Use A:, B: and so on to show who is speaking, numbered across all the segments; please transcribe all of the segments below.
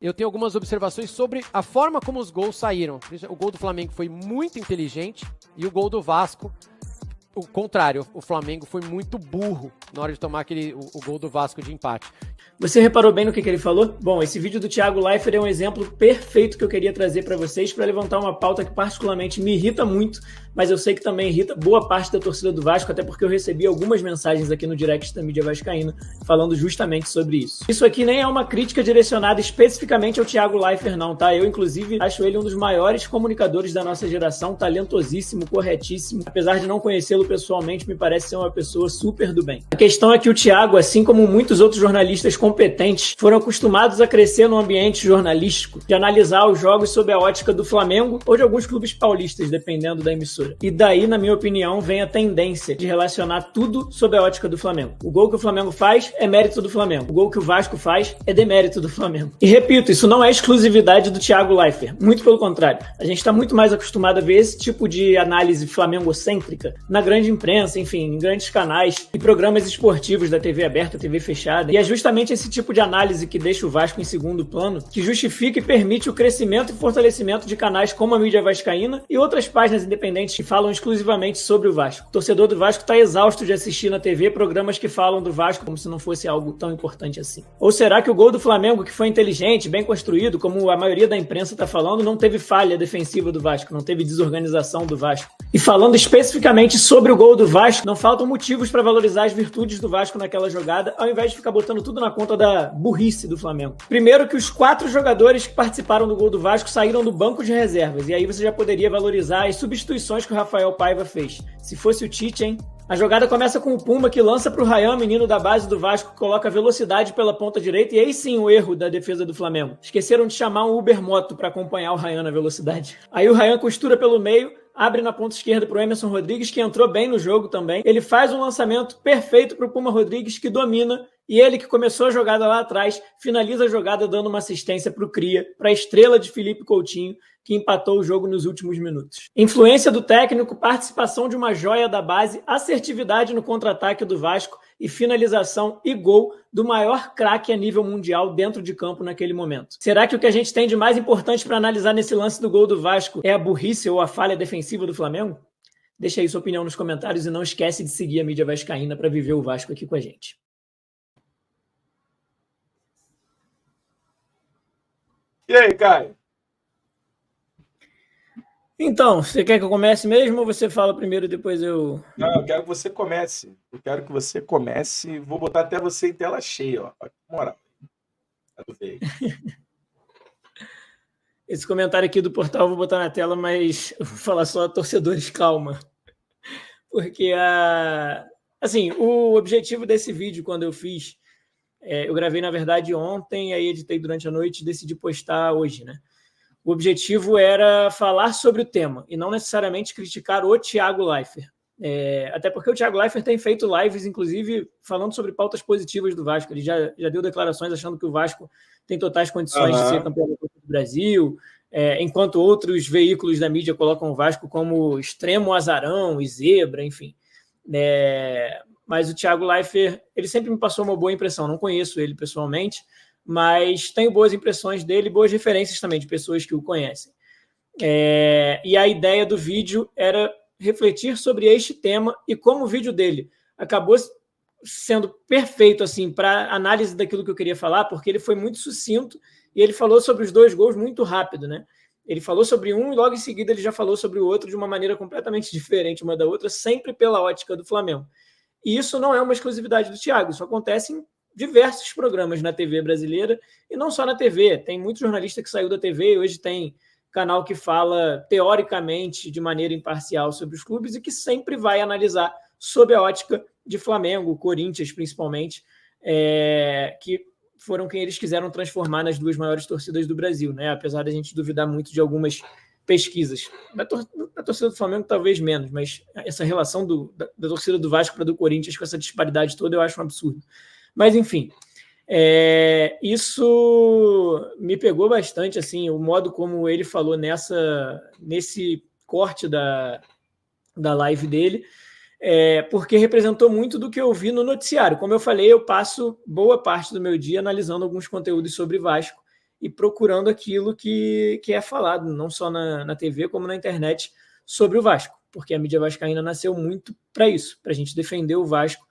A: eu tenho algumas observações sobre a forma como os gols saíram. O gol do Flamengo foi muito inteligente e o gol do Vasco, o contrário, o Flamengo foi muito burro na hora de tomar o gol do Vasco de empate.
B: Você reparou bem no que ele falou? Bom, esse vídeo do Thiago Leifert é um exemplo perfeito que eu queria trazer para vocês para levantar uma pauta que particularmente me irrita muito, mas eu sei que também irrita boa parte da torcida do Vasco, até porque eu recebi algumas mensagens aqui no direct da mídia vascaína falando justamente sobre isso. Isso aqui nem é uma crítica direcionada especificamente ao Thiago Leifert não, tá? Eu, inclusive, acho ele um dos maiores comunicadores da nossa geração, talentosíssimo, corretíssimo. Apesar de não conhecê-lo pessoalmente, me parece ser uma pessoa super do bem. A questão é que o Thiago, assim como muitos outros jornalistas competentes, foram acostumados a crescer no ambiente jornalístico, de analisar os jogos sob a ótica do Flamengo ou de alguns clubes paulistas, dependendo da emissora. E daí, na minha opinião, vem a tendência de relacionar tudo sob a ótica do Flamengo. O gol que o Flamengo faz é mérito do Flamengo. O gol que o Vasco faz é demérito do Flamengo. E repito, isso não é exclusividade do Thiago Leifert. Muito pelo contrário. A gente está muito mais acostumado a ver esse tipo de análise flamengocêntrica na grande imprensa, enfim, em grandes canais e programas esportivos da TV aberta, TV fechada. E é justamente esse tipo de análise que deixa o Vasco em segundo plano, que justifica e permite o crescimento e fortalecimento de canais como a mídia vascaína e outras páginas independentes que falam exclusivamente sobre o Vasco. O torcedor do Vasco está exausto de assistir na TV programas que falam do Vasco como se não fosse algo tão importante assim. Ou será que o gol do Flamengo, que foi inteligente, bem construído, como a maioria da imprensa está falando, não teve falha defensiva do Vasco, não teve desorganização do Vasco? E falando especificamente sobre o gol do Vasco, não faltam motivos para valorizar as virtudes do Vasco naquela jogada, ao invés de ficar botando tudo na conta da burrice do Flamengo. Primeiro que os 4 jogadores que participaram do gol do Vasco saíram do banco de reservas, e aí você já poderia valorizar as substituições que o Rafael Paiva fez. Se fosse o Tite, hein? A jogada começa com o Pumba, que lança para o Ryan, menino da base do Vasco, que coloca velocidade pela ponta direita, e aí sim o erro da defesa do Flamengo. Esqueceram de chamar um Uber Moto para acompanhar o Ryan na velocidade. Aí o Ryan costura pelo meio, abre na ponta esquerda para o Emerson Rodrigues, que entrou bem no jogo também. Ele faz um lançamento perfeito para o Puma Rodrigues, que domina, e ele que começou a jogada lá atrás, finaliza a jogada dando uma assistência para o Cria, para a estrela de Felipe Coutinho, que empatou o jogo nos últimos minutos. Influência do técnico, participação de uma joia da base, assertividade no contra-ataque do Vasco e finalização e gol do maior craque a nível mundial dentro de campo naquele momento. Será que o que a gente tem de mais importante para analisar nesse lance do gol do Vasco é a burrice ou a falha defensiva do Flamengo? Deixa aí sua opinião nos comentários e não esquece de seguir a mídia vascaína para viver o Vasco aqui com a gente.
C: E aí, Caio?
B: Então, você quer que eu comece mesmo ou você fala primeiro e depois eu...
C: Não, eu quero que você comece. Eu quero que você comece. Vou botar até você em tela cheia, ó. Moral.
B: Esse comentário aqui do portal eu vou botar na tela, mas eu vou falar só torcedores, calma. Porque, assim, o objetivo desse vídeo, quando eu fiz, eu gravei, na verdade, ontem, aí editei durante a noite e decidi postar hoje, né? O objetivo era falar sobre o tema e não necessariamente criticar o Thiago Leifert. Até porque o Thiago Leifert tem feito lives, inclusive, falando sobre pautas positivas do Vasco. Ele já deu declarações achando que o Vasco tem totais condições de ser campeão do Brasil, enquanto outros veículos da mídia colocam o Vasco como extremo azarão e zebra, enfim. Mas o Thiago Leifert, ele sempre me passou uma boa impressão. Não conheço ele pessoalmente, mas tenho boas impressões dele, boas referências também de pessoas que o conhecem. E a ideia do vídeo era refletir sobre este tema e como o vídeo dele acabou sendo perfeito assim, para análise daquilo que eu queria falar, porque ele foi muito sucinto e ele falou sobre os 2 gols muito rápido, né? Ele falou sobre um e logo em seguida ele já falou sobre o outro de uma maneira completamente diferente uma da outra, sempre pela ótica do Flamengo. E isso não é uma exclusividade do Thiago, isso acontece em diversos programas na TV brasileira, e não só na TV, tem muito jornalista que saiu da TV e hoje tem canal que fala teoricamente de maneira imparcial sobre os clubes e que sempre vai analisar sob a ótica de Flamengo, Corinthians principalmente, que foram quem eles quiseram transformar nas 2 maiores torcidas do Brasil, né? Apesar da gente duvidar muito de algumas pesquisas. Na torcida do Flamengo talvez menos, mas essa relação da torcida do Vasco para a do Corinthians com essa disparidade toda eu acho um absurdo. Mas, enfim, isso me pegou bastante, assim, o modo como ele falou nesse corte da live dele, porque representou muito do que eu vi no noticiário. Como eu falei, eu passo boa parte do meu dia analisando alguns conteúdos sobre Vasco, e procurando aquilo que é falado, não só na TV, como na internet, sobre o Vasco, porque a mídia vascaína nasceu muito para isso, para a gente defender o Vasco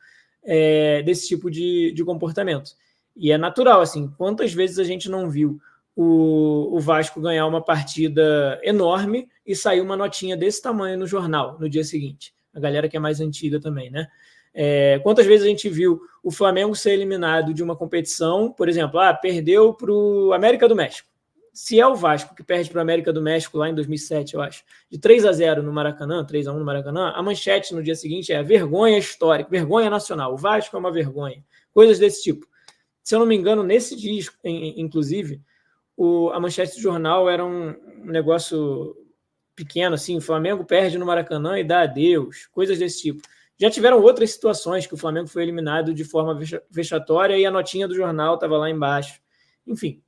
B: desse tipo de comportamento. E é natural, assim, quantas vezes a gente não viu o Vasco ganhar uma partida enorme e sair uma notinha desse tamanho no jornal no dia seguinte. A galera que é mais antiga também, né? Quantas vezes a gente viu o Flamengo ser eliminado de uma competição, por exemplo, perdeu para o América do México. Se é o Vasco que perde para o América do México lá em 2007, eu acho, de 3-0 no Maracanã, 3-1 no Maracanã, a manchete no dia seguinte é vergonha histórica, vergonha nacional, o Vasco é uma vergonha, coisas desse tipo. Se eu não me engano, nesse dia, inclusive, a manchete do jornal era um negócio pequeno, assim, o Flamengo perde no Maracanã e dá adeus, coisas desse tipo. Já tiveram outras situações que o Flamengo foi eliminado de forma vexatória e a notinha do jornal estava lá embaixo. Enfim,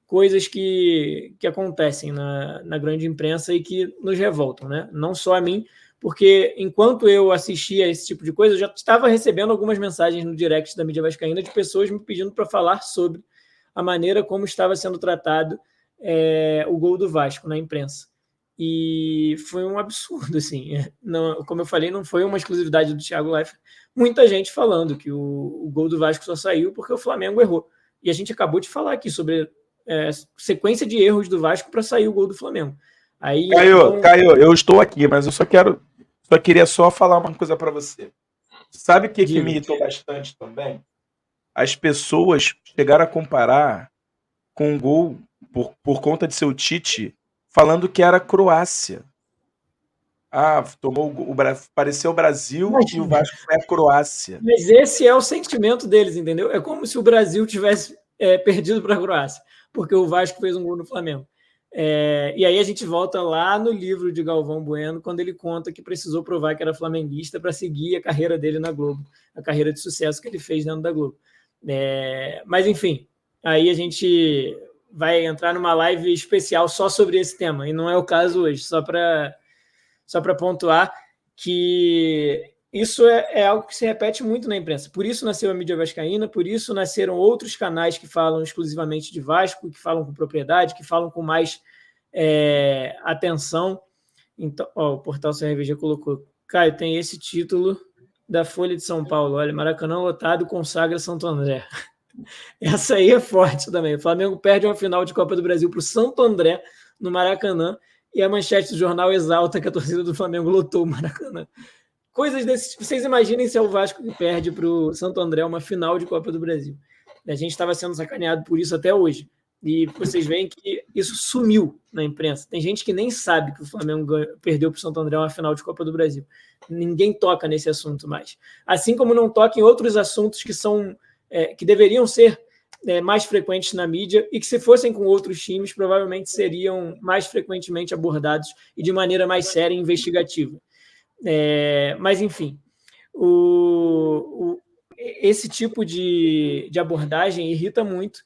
B: coisas que acontecem na grande imprensa e que nos revoltam, né? Não só a mim, porque enquanto eu assistia a esse tipo de coisa, eu já estava recebendo algumas mensagens no direct da mídia vascaína de pessoas me pedindo para falar sobre a maneira como estava sendo tratado o gol do Vasco na imprensa. E foi um absurdo, assim. Não, como eu falei, não foi uma exclusividade do Thiago Leifert. Muita gente falando que o gol do Vasco só saiu porque o Flamengo errou. E a gente acabou de falar aqui sobre sequência de erros do Vasco para sair o gol do Flamengo. Aí,
C: Caio, eu estou aqui, mas eu só queria falar uma coisa para você. Sabe o que me irritou bastante também? As pessoas chegaram a comparar com o gol por conta de seu Tite, falando que era Croácia. Pareceu o Brasil e o Vasco foi a Croácia.
B: Mas esse é o sentimento deles, entendeu? É como se o Brasil tivesse perdido para a Croácia, porque o Vasco fez um gol no Flamengo. E aí a gente volta lá no livro de Galvão Bueno, quando ele conta que precisou provar que era flamenguista para seguir a carreira dele na Globo, a carreira de sucesso que ele fez dentro da Globo. Mas, enfim, aí a gente vai entrar numa live especial só sobre esse tema, e não é o caso hoje, só para pontuar que isso é algo que se repete muito na imprensa. Por isso nasceu a mídia vascaína, por isso nasceram outros canais que falam exclusivamente de Vasco, que falam com propriedade, que falam com mais atenção. Então, o Portal CRVG colocou, Caio, tem esse título da Folha de São Paulo, olha, Maracanã lotado consagra Santo André. Essa aí é forte também. O Flamengo perde uma final de Copa do Brasil para o Santo André no Maracanã e a manchete do jornal exalta que a torcida do Flamengo lotou o Maracanã. Coisas desse tipo. Vocês imaginem se é o Vasco que perde para o Santo André uma final de Copa do Brasil. A gente estava sendo sacaneado por isso até hoje. E vocês veem que isso sumiu na imprensa. Tem gente que nem sabe que o Flamengo perdeu para o Santo André uma final de Copa do Brasil. Ninguém toca nesse assunto mais. Assim como não toca em outros assuntos que deveriam ser mais frequentes na mídia e que, se fossem com outros times, provavelmente seriam mais frequentemente abordados e de maneira mais séria e investigativa. Mas, enfim, esse tipo de abordagem irrita muito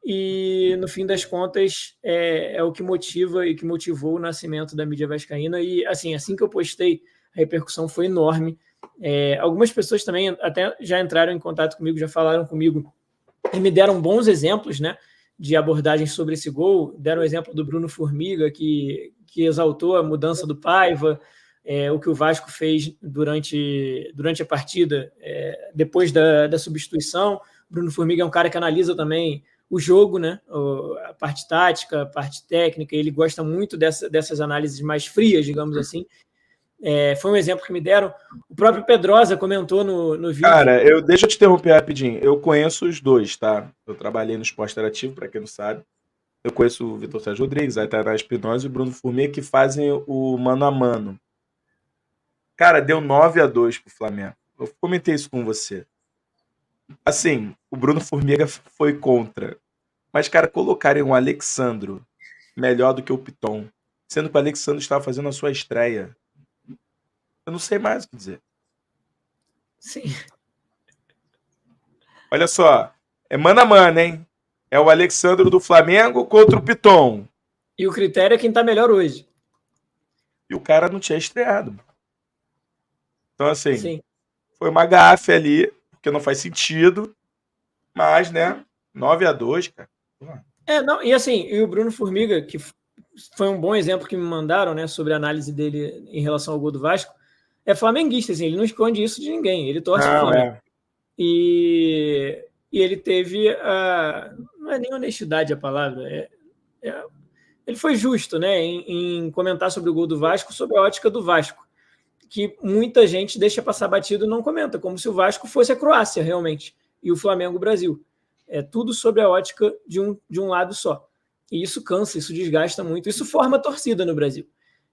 B: e, no fim das contas, é o que motiva e que motivou o nascimento da mídia vascaína. E, assim que eu postei, a repercussão foi enorme. Algumas pessoas também até já entraram em contato comigo, já falaram comigo e me deram bons exemplos, né, de abordagens sobre esse gol. Deram o exemplo do Bruno Formiga, que exaltou a mudança do Paiva, o que o Vasco fez durante a partida, depois da substituição. Bruno Formiga é um cara que analisa também o jogo, né, a parte tática, a parte técnica. Ele gosta muito dessas análises mais frias, digamos assim. Foi um exemplo que me deram. O próprio Pedrosa comentou no vídeo.
C: Cara, deixa eu te interromper rapidinho. Eu conheço os dois, tá? Eu trabalhei no Esporte Interativo, para quem não sabe. Eu conheço o Vitor Sérgio Rodrigues, a Tainá Espinosa e o Bruno Formiga, que fazem o mano a mano. Cara, deu 9-2 pro Flamengo. Eu comentei isso com você. Assim, o Bruno Formiga foi contra. Mas, cara, colocarem o Alexandro melhor do que o Piton, sendo que o Alexandro estava fazendo a sua estreia. Eu não sei mais o que dizer.
B: Sim.
C: Olha só, é mano a mano, hein? É o Alexandro do Flamengo contra o Piton.
B: E o critério é quem tá melhor hoje.
C: E o cara não tinha estreado. Então, assim,
B: Sim.
C: Foi uma gafe ali, porque não faz sentido. Mas, né, 9-2, cara.
B: Não, e assim, e o Bruno Formiga, que foi um bom exemplo que me mandaram, né, sobre a análise dele em relação ao gol do Vasco, é flamenguista, assim, ele não esconde isso de ninguém, ele torce pro Flamengo. E ele teve não é nem honestidade a palavra, ele foi justo, né, em comentar sobre o gol do Vasco, sobre a ótica do Vasco, que muita gente deixa passar batido e não comenta, como se o Vasco fosse a Croácia, realmente, e o Flamengo o Brasil. É tudo sobre a ótica de um lado só. E isso cansa, isso desgasta muito, isso forma torcida no Brasil.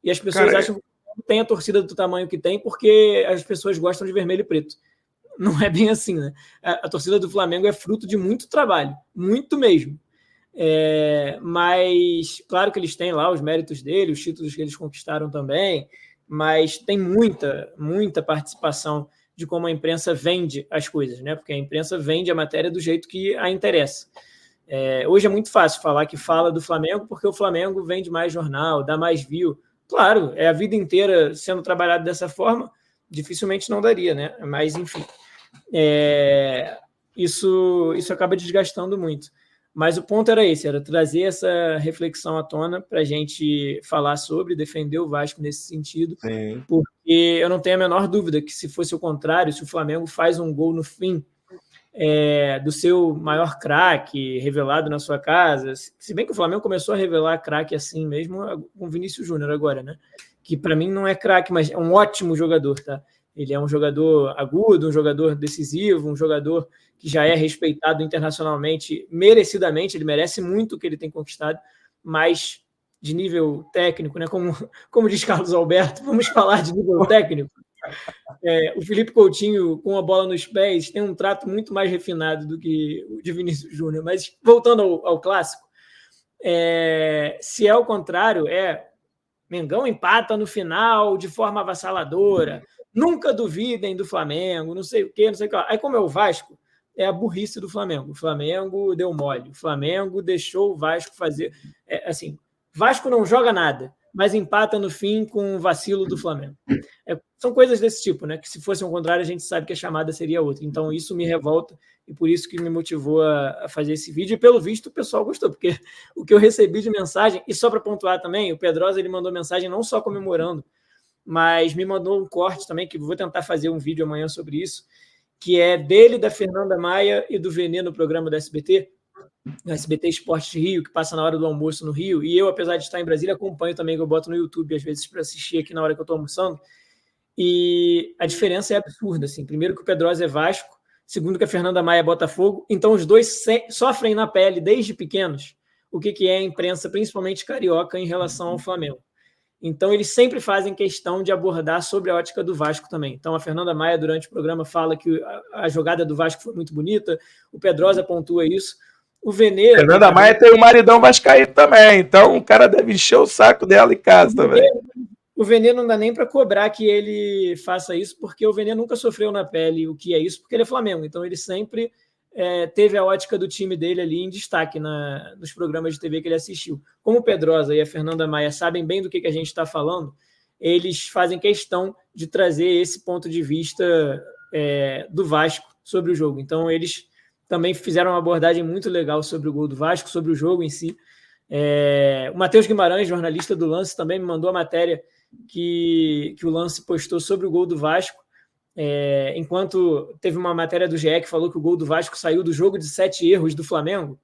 B: E as pessoas acham que não tem a torcida do tamanho que tem porque as pessoas gostam de vermelho e preto. Não é bem assim, né? A torcida do Flamengo é fruto de muito trabalho, muito mesmo. Mas, claro que eles têm lá os méritos deles, os títulos que eles conquistaram também, mas tem muita participação de como a imprensa vende as coisas, né? Porque a imprensa vende a matéria do jeito que a interessa. Hoje é muito fácil falar que fala do Flamengo porque o Flamengo vende mais jornal, dá mais view. Claro, é a vida inteira sendo trabalhado dessa forma, dificilmente não daria, né? Mas, enfim, isso acaba desgastando muito. Mas o ponto era esse, era trazer essa reflexão à tona para a gente falar sobre, defender o Vasco nesse sentido,
C: Sim.
B: porque eu não tenho a menor dúvida que se fosse o contrário, se o Flamengo faz um gol no fim do seu maior craque revelado na sua casa, se bem que o Flamengo começou a revelar craque assim mesmo com o Vinícius Júnior agora, né? Que para mim não é craque, mas é um ótimo jogador, tá? Ele é um jogador agudo, um jogador decisivo, um jogador que já é respeitado internacionalmente, merecidamente, ele merece muito o que ele tem conquistado, mas de nível técnico, né? Como diz Carlos Alberto, vamos falar de nível técnico. O Felipe Coutinho, com a bola nos pés, tem um trato muito mais refinado do que o de Vinícius Júnior. Mas, voltando ao clássico, se é o contrário, Mengão empata no final de forma avassaladora, nunca duvidem do Flamengo, não sei o quê, não sei o que lá. Aí, como é o Vasco, é a burrice do Flamengo. O Flamengo deu mole, o Flamengo deixou o Vasco fazer... assim, Vasco não joga nada, mas empata no fim com o vacilo do Flamengo. São coisas desse tipo, né? Que se fosse ao contrário, a gente sabe que a chamada seria outra. Então, isso me revolta e por isso que me motivou a fazer esse vídeo. E, pelo visto, o pessoal gostou, porque o que eu recebi de mensagem, e só para pontuar também, o Pedrosa ele mandou mensagem não só comemorando, mas me mandou um corte também, que vou tentar fazer um vídeo amanhã sobre isso, que é dele, da Fernanda Maia e do Venê no programa da SBT, no SBT Esportes Rio, que passa na hora do almoço no Rio. E eu, apesar de estar em Brasília, acompanho também, que eu boto no YouTube, às vezes, para assistir aqui na hora que eu estou almoçando. E a diferença é absurda, assim. Primeiro que o Pedrosa é Vasco, segundo que a Fernanda Maia é Botafogo. Então os dois sofrem na pele desde pequenos o que é a imprensa, principalmente carioca, em relação ao Flamengo. Então eles sempre fazem questão de abordar sobre a ótica do Vasco também. Então a Fernanda Maia durante o programa fala que a jogada do Vasco foi muito bonita, o Pedrosa pontua isso. O Venê...
C: Fernanda Maia tem um maridão vascaíno também, então o cara deve encher o saco dela em casa também.
B: O Venê não dá nem para cobrar que ele faça isso, porque o Venê nunca sofreu na pele o que é isso, porque ele é Flamengo. Então ele sempre teve a ótica do time dele ali em destaque nos programas de TV que ele assistiu. Como o Pedrosa e a Fernanda Maia sabem bem do que a gente está falando, eles fazem questão de trazer esse ponto de vista do Vasco sobre o jogo. Então eles também fizeram uma abordagem muito legal sobre o gol do Vasco, sobre o jogo em si. O Matheus Guimarães, jornalista do Lance, também me mandou a matéria que o Lance postou sobre o gol do Vasco, enquanto teve uma matéria do GE que falou que o gol do Vasco saiu do jogo de 7 erros do Flamengo.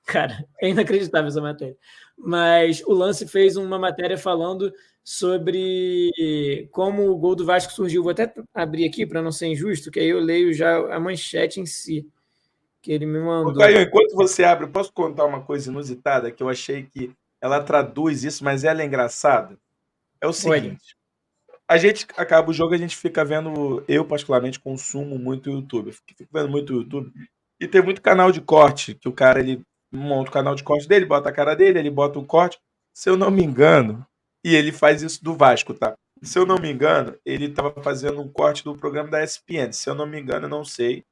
B: Cara, é inacreditável essa matéria. Mas o Lance fez uma matéria falando sobre como o gol do Vasco surgiu. Vou até abrir aqui para não ser injusto, que aí eu leio já a manchete em si que ele me mandou.
C: Caio, enquanto você abre, posso contar uma coisa inusitada que eu achei que ela traduz isso, mas ela é engraçada? É o seguinte, a gente acaba o jogo, a gente fica vendo, eu particularmente consumo muito YouTube, fico vendo muito YouTube, e tem muito canal de corte, que o cara, ele monta o canal de corte dele, bota a cara dele, ele bota o corte, se eu não me engano, e ele faz isso do Vasco, tá? Se eu não me engano, ele estava fazendo um corte do programa da ESPN, se eu não me engano, eu não sei,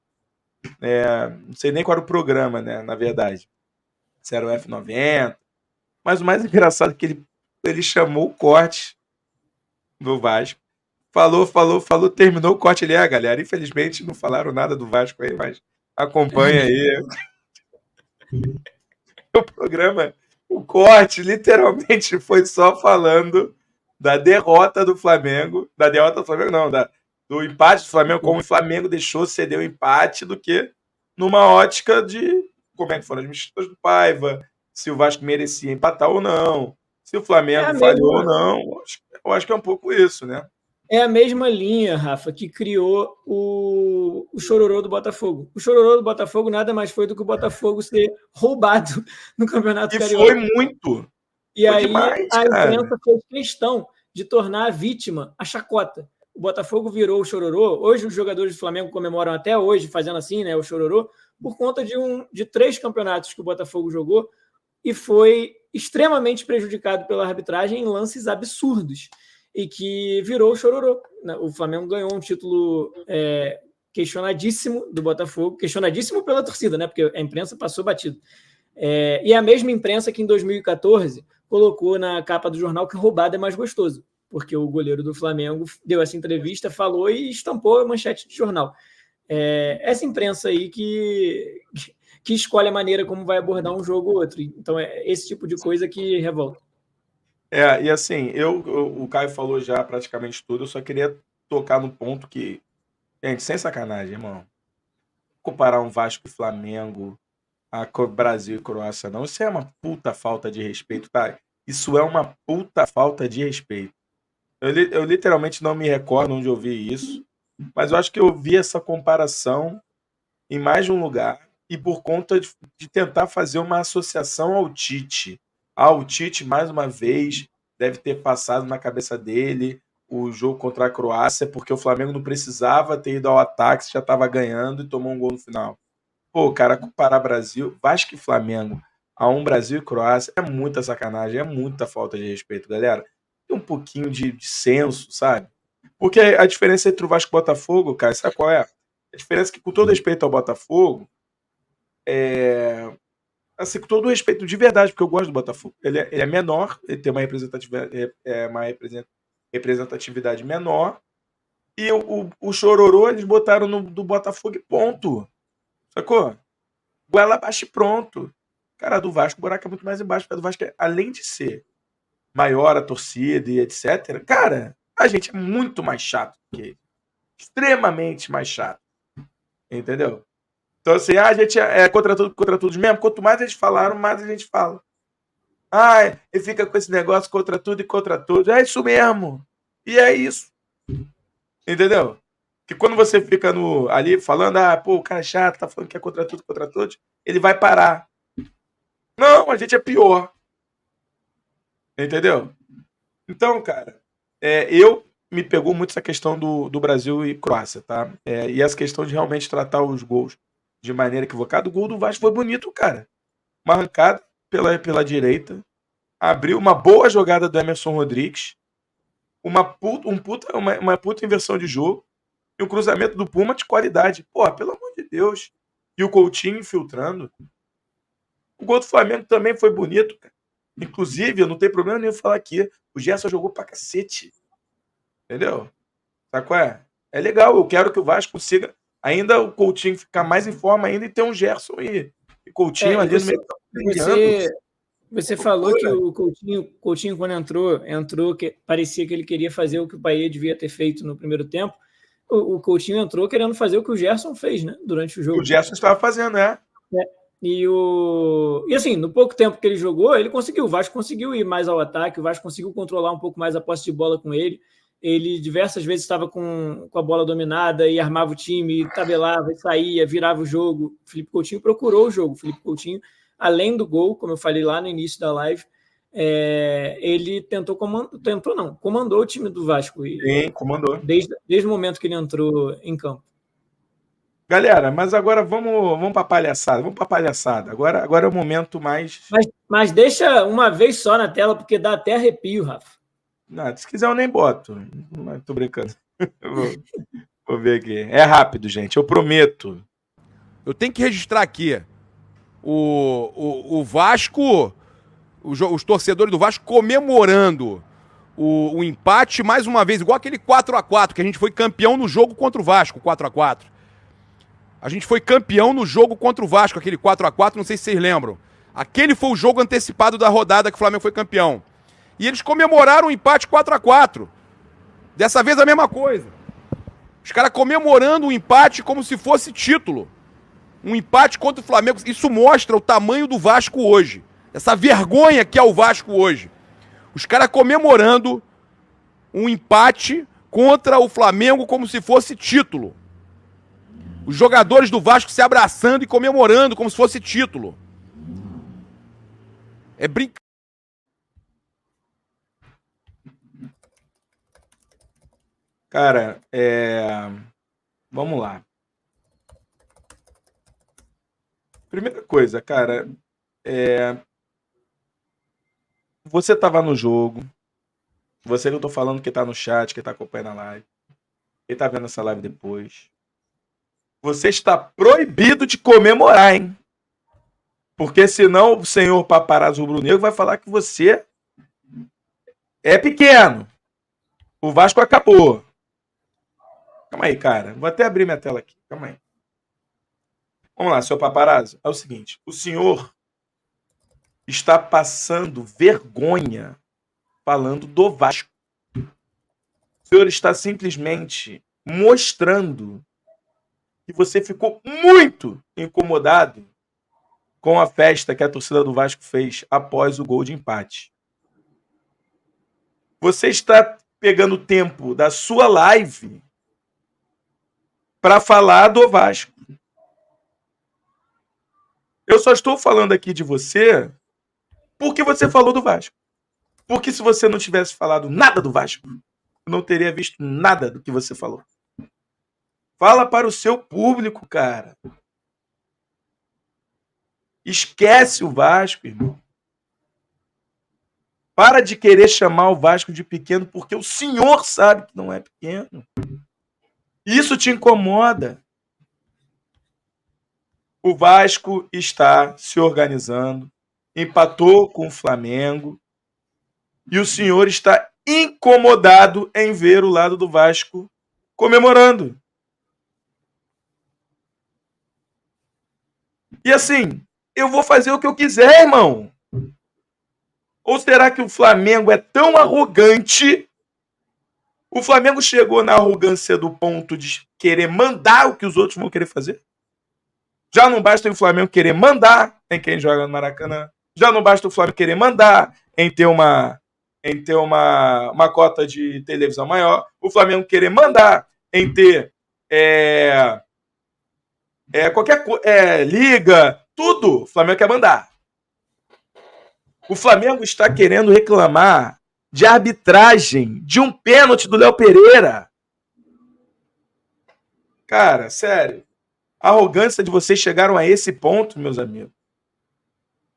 C: não sei nem qual era o programa, né, na verdade, se era o F90, mas o mais engraçado é que ele chamou o corte do Vasco, falou, terminou o corte. Ele, galera, infelizmente não falaram nada do Vasco aí, mas acompanha aí. o programa, o corte, literalmente foi só falando da derrota do Flamengo. Da derrota do Flamengo, não, do empate do Flamengo, como o Flamengo deixou ceder o empate, do que numa ótica de como é que foram as mexidas do Paiva, se o Vasco merecia empatar ou não, se o Flamengo falhou ou não. Eu acho que é um pouco isso, né?
B: É a mesma linha, Rafa, que criou o chororô do Botafogo. O chororô do Botafogo nada mais foi do que o Botafogo ser roubado no Campeonato Carioca.
C: E foi muito.
B: E foi aí demais, a imprensa fez questão de tornar a vítima a chacota. O Botafogo virou o chororô. Hoje os jogadores do Flamengo comemoram até hoje, fazendo assim, né, o chororô, por conta de 3 campeonatos que o Botafogo jogou e foi extremamente prejudicado pela arbitragem em lances absurdos. E que virou o chororô. O Flamengo ganhou um título questionadíssimo do Botafogo, questionadíssimo pela torcida, né? Porque a imprensa passou batido. E a mesma imprensa que em 2014 colocou na capa do jornal que roubado é mais gostoso, porque o goleiro do Flamengo deu essa entrevista, falou e estampou a manchete de jornal. Essa imprensa aí que escolhe a maneira como vai abordar um jogo ou outro. Então é esse tipo de coisa que revolta.
C: E assim, o Caio falou já praticamente tudo, eu só queria tocar no ponto que, gente, sem sacanagem, irmão, comparar um Vasco e Flamengo a Brasil e Croácia, não, isso é uma puta falta de respeito, tá? Isso é uma puta falta de respeito. Eu literalmente não me recordo onde eu vi isso, mas eu acho que eu vi essa comparação em mais de um lugar e por conta de tentar fazer uma associação ao Tite. O Tite, mais uma vez, deve ter passado na cabeça dele o jogo contra a Croácia, porque o Flamengo não precisava ter ido ao ataque, já estava ganhando e tomou um gol no final. Pô, cara, comparar Brasil, Vasco e Flamengo a um Brasil e Croácia é muita sacanagem, é muita falta de respeito, galera. Tem um pouquinho de senso, sabe? Porque a diferença entre o Vasco e o Botafogo, cara, sabe qual é? A diferença é que, com todo respeito ao Botafogo, assim, com todo respeito, de verdade, porque eu gosto do Botafogo. Ele é menor, ele tem uma representatividade menor. E o chororô eles botaram do Botafogo e ponto. Sacou? Goela abaixo e pronto. Cara, do Vasco, o buraco é muito mais embaixo. Porque do Vasco, além de ser maior a torcida e etc., cara, a gente é muito mais chato que ele. Extremamente mais chato. Entendeu? Então, assim, a gente é contra tudo mesmo. Quanto mais eles falaram, mais a gente fala. Ele fica com esse negócio contra tudo e contra todos. É isso mesmo. E é isso. Entendeu? Que quando você fica ali falando, o cara é chato, tá falando que é contra tudo, contra todos, ele vai parar. Não, a gente é pior. Entendeu? Então, cara, me pegou muito essa questão do Brasil e Croácia, tá? E essa questão de realmente tratar os gols de maneira equivocada. O gol do Vasco foi bonito, cara. Uma arrancada pela direita, abriu uma boa jogada do Emerson Rodrigues, uma puta inversão de jogo e um cruzamento do Puma de qualidade. Pô, pelo amor de Deus. E o Coutinho infiltrando. O gol do Flamengo também foi bonito, cara. Inclusive, eu não tenho problema nenhum falar aqui, o Gerson jogou pra cacete. Entendeu? Sabe qual é? É legal, eu quero que o Vasco consiga ainda o Coutinho ficar mais em forma ainda e ter um Gerson e Coutinho ali no meio.
B: Você falou que o Coutinho quando entrou que parecia que ele queria fazer o que o Bahia devia ter feito no primeiro tempo. O Coutinho entrou querendo fazer o que o Gerson fez, né? Durante o jogo.
C: O Gerson estava fazendo, né?
B: E assim, no pouco tempo que ele jogou, o Vasco conseguiu ir mais ao ataque, o Vasco conseguiu controlar um pouco mais a posse de bola com ele. Ele diversas vezes estava com a bola dominada e armava o time, tabelava, saía, virava o jogo. O Felipe Coutinho procurou o jogo. O Felipe Coutinho, além do gol, como eu falei lá no início da live, ele comandou o time do Vasco.
C: Sim, comandou.
B: Desde o momento que ele entrou em campo.
C: Galera, mas agora vamos para palhaçada. Vamos para palhaçada. Agora é o momento mais...
B: Mas deixa uma vez só na tela, porque dá até arrepio, Rafa.
C: Não, se quiser eu nem boto. Mas tô brincando. Vou ver aqui. É rápido, gente. Eu prometo.
D: Eu tenho que registrar aqui. O Vasco, os torcedores do Vasco comemorando o empate mais uma vez, igual aquele 4x4, que a gente foi campeão no jogo contra o Vasco, 4x4. A gente foi campeão no jogo contra o Vasco, aquele 4x4, não sei se vocês lembram. Aquele foi o jogo antecipado da rodada que o Flamengo foi campeão. E eles comemoraram o empate 4-4. Dessa vez a mesma coisa. Os caras comemorando o empate como se fosse título. Um empate contra o Flamengo. Isso mostra o tamanho do Vasco hoje. Essa vergonha que é o Vasco hoje. Os caras comemorando um empate contra o Flamengo como se fosse título. Os jogadores do Vasco se abraçando e comemorando como se fosse título. É brincadeira.
C: Cara, vamos lá. Primeira coisa, cara, você tava no jogo, você que eu tô falando que tá no chat, que tá acompanhando a live, que tá vendo essa live depois. Você está proibido de comemorar, hein? Porque senão o senhor paparazzo rubro-negro vai falar que você é pequeno. O Vasco acabou. Calma aí, cara. Vou até abrir minha tela aqui. Calma aí. Vamos lá, seu paparazzo. É o seguinte. O senhor está passando vergonha falando do Vasco. O senhor está simplesmente mostrando que você ficou muito incomodado com a festa que a torcida do Vasco fez após o gol de empate. Você está pegando tempo da sua live para falar do Vasco. Eu só estou falando aqui de você porque você falou do Vasco. Porque se você não tivesse falado nada do Vasco, eu não teria visto nada do que você falou. Fala para o seu público, cara. Esquece o Vasco, irmão. Para de querer chamar o Vasco de pequeno, porque o senhor sabe que não é pequeno. Isso te incomoda. O Vasco está se organizando, empatou com o Flamengo, e o senhor está incomodado em ver o lado do Vasco comemorando. E assim, eu vou fazer o que eu quiser, irmão. Ou será que o Flamengo é tão arrogante? O Flamengo chegou na arrogância do ponto de querer mandar o que os outros vão querer fazer? Já não basta o Flamengo querer mandar em quem joga no Maracanã. Já não basta o Flamengo querer mandar em ter uma cota de televisão maior. O Flamengo querer mandar em ter qualquer liga, tudo. O Flamengo quer mandar. O Flamengo está querendo reclamar de arbitragem de um pênalti do Léo Pereira. Cara, sério. A arrogância de vocês chegaram a esse ponto, meus amigos,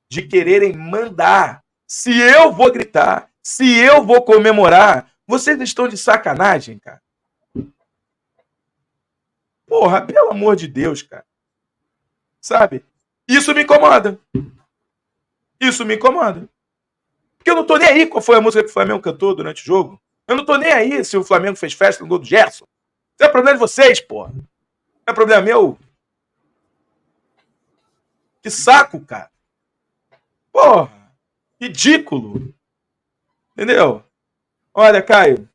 C: de quererem mandar. Se eu vou gritar, se eu vou comemorar, vocês estão de sacanagem, cara. Porra, pelo amor de Deus, cara. Sabe? Isso me incomoda. Isso me incomoda. Porque eu não tô nem aí qual foi a música que o Flamengo cantou durante o jogo. Eu não tô nem aí se o Flamengo fez festa no gol do Gerson. Isso é problema de vocês, porra. Não é problema meu. Que saco, cara. Porra. Ridículo. Entendeu? Olha, Caio.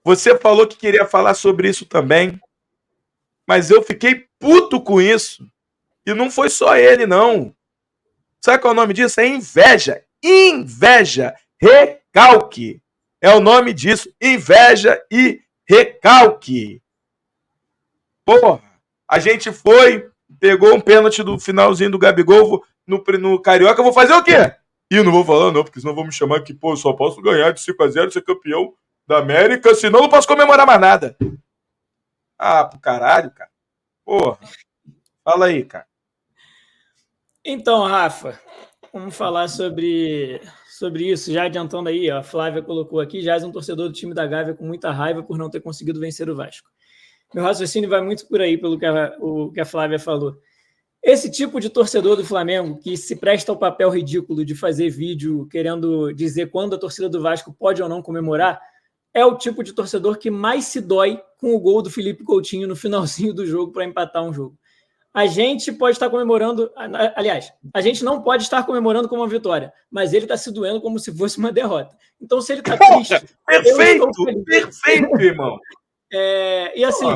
C: Você falou que queria falar sobre isso também. Mas eu fiquei puto com isso. E não foi só ele, não. Sabe qual é o nome disso? É inveja. Inveja. Recalque. É o nome disso. Inveja e recalque. Porra. A gente foi, pegou um pênalti do finalzinho do Gabigol no Carioca. Eu vou fazer o quê? Ih, não vou falar não, porque senão vão me chamar que, pô, eu só posso ganhar de 5-0, ser campeão da América, senão eu não posso comemorar mais nada. Ah, pro caralho, cara. Porra. Fala aí, cara.
B: Então, Rafa, vamos falar sobre isso, já adiantando aí, ó, a Flávia colocou aqui, já é um torcedor do time da Gávea com muita raiva por não ter conseguido vencer o Vasco. Meu raciocínio vai muito por aí, pelo que a Flávia falou. Esse tipo de torcedor do Flamengo que se presta ao papel ridículo de fazer vídeo querendo dizer quando a torcida do Vasco pode ou não comemorar, é o tipo de torcedor que mais se dói com o gol do Felipe Coutinho no finalzinho do jogo para empatar um jogo. A gente pode estar comemorando... Aliás, a gente não pode estar comemorando como uma vitória, mas ele está se doendo como se fosse uma derrota. Então, se ele está triste...
C: Perfeito! Perfeito, irmão!
B: E assim,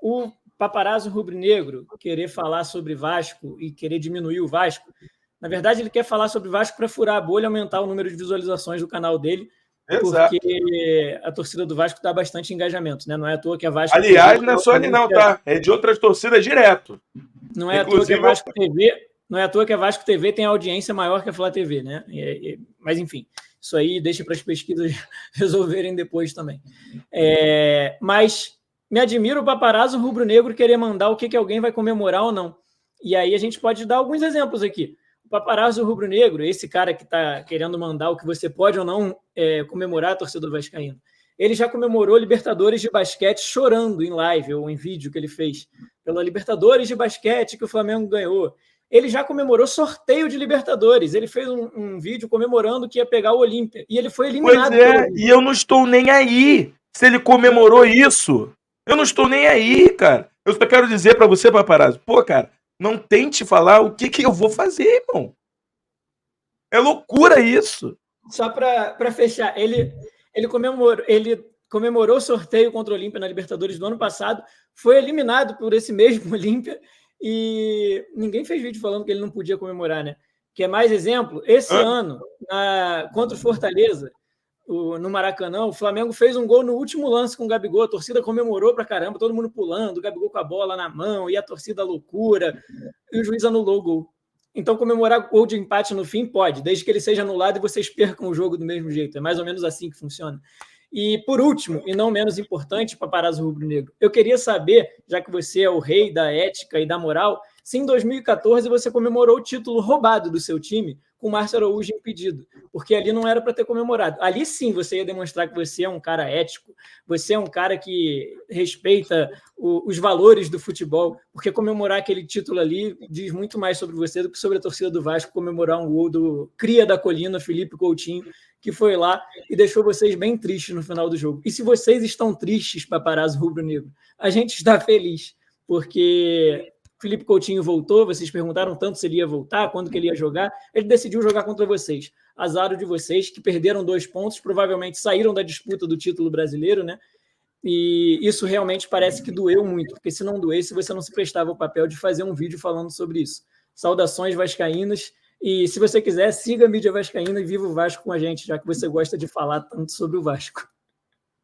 B: o paparazzo rubro-negro querer falar sobre Vasco e querer diminuir o Vasco, na verdade, ele quer falar sobre Vasco para furar a bolha e aumentar o número de visualizações do canal dele,
C: Exato.
B: porque a torcida do Vasco dá bastante engajamento, né? Não é à toa que a Vasco...
C: Aliás, não é só ali não, tá? É de outras torcidas direto.
B: Não é à toa que a Vasco TV... Não é à toa que a Vasco TV tem audiência maior que a Flá TV, né? Mas, enfim, isso aí deixa para as pesquisas resolverem depois também. Mas me admira o paparazzo rubro-negro querer mandar o que alguém vai comemorar ou não. E aí a gente pode dar alguns exemplos aqui. O paparazzo rubro-negro, esse cara que está querendo mandar o que você pode ou não comemorar a torcida do vascaíno, ele já comemorou Libertadores de basquete chorando em live ou em vídeo que ele fez pela Libertadores de basquete que o Flamengo ganhou. Ele já comemorou sorteio de Libertadores. Ele fez um vídeo comemorando que ia pegar o Olímpia. E ele foi eliminado.
C: E eu não estou nem aí se ele comemorou isso. Eu não estou nem aí, cara. Eu só quero dizer pra você, paparazzo, pô, cara, não tente falar o que eu vou fazer, irmão. É loucura isso.
B: Só pra fechar, ele comemorou o sorteio contra o Olímpia na Libertadores do ano passado, foi eliminado por esse mesmo Olímpia, e ninguém fez vídeo falando que ele não podia comemorar, né? Quer mais exemplo? Esse ano, contra o Fortaleza, no Maracanã, o Flamengo fez um gol no último lance com o Gabigol, a torcida comemorou pra caramba, todo mundo pulando, o Gabigol com a bola na mão, e a torcida loucura, e o juiz anulou o gol. Então, comemorar gol de empate no fim pode, desde que ele seja anulado e vocês percam o jogo do mesmo jeito. É mais ou menos assim que funciona. E, por último, e não menos importante, paparazzo rubro-negro, eu queria saber, já que você é o rei da ética e da moral, se em 2014 você comemorou o título roubado do seu time com o Márcio Araújo impedido, porque ali não era para ter comemorado. Ali sim você ia demonstrar que você é um cara ético, você é um cara que respeita os valores do futebol, porque comemorar aquele título ali diz muito mais sobre você do que sobre a torcida do Vasco comemorar um gol do cria da colina, Felipe Coutinho, que foi lá e deixou vocês bem tristes no final do jogo. E se vocês estão tristes, paparazzo rubro-negro, a gente está feliz, porque Felipe Coutinho voltou, vocês perguntaram tanto se ele ia voltar, quando que ele ia jogar, ele decidiu jogar contra vocês. Azar de vocês, que perderam 2 pontos, provavelmente saíram da disputa do título brasileiro, né? E isso realmente parece que doeu muito, porque se não doesse, você não se prestava o papel de fazer um vídeo falando sobre isso. Saudações vascaínas, e se você quiser, siga a mídia vascaína e viva o Vasco com a gente, já que você gosta de falar tanto sobre o Vasco.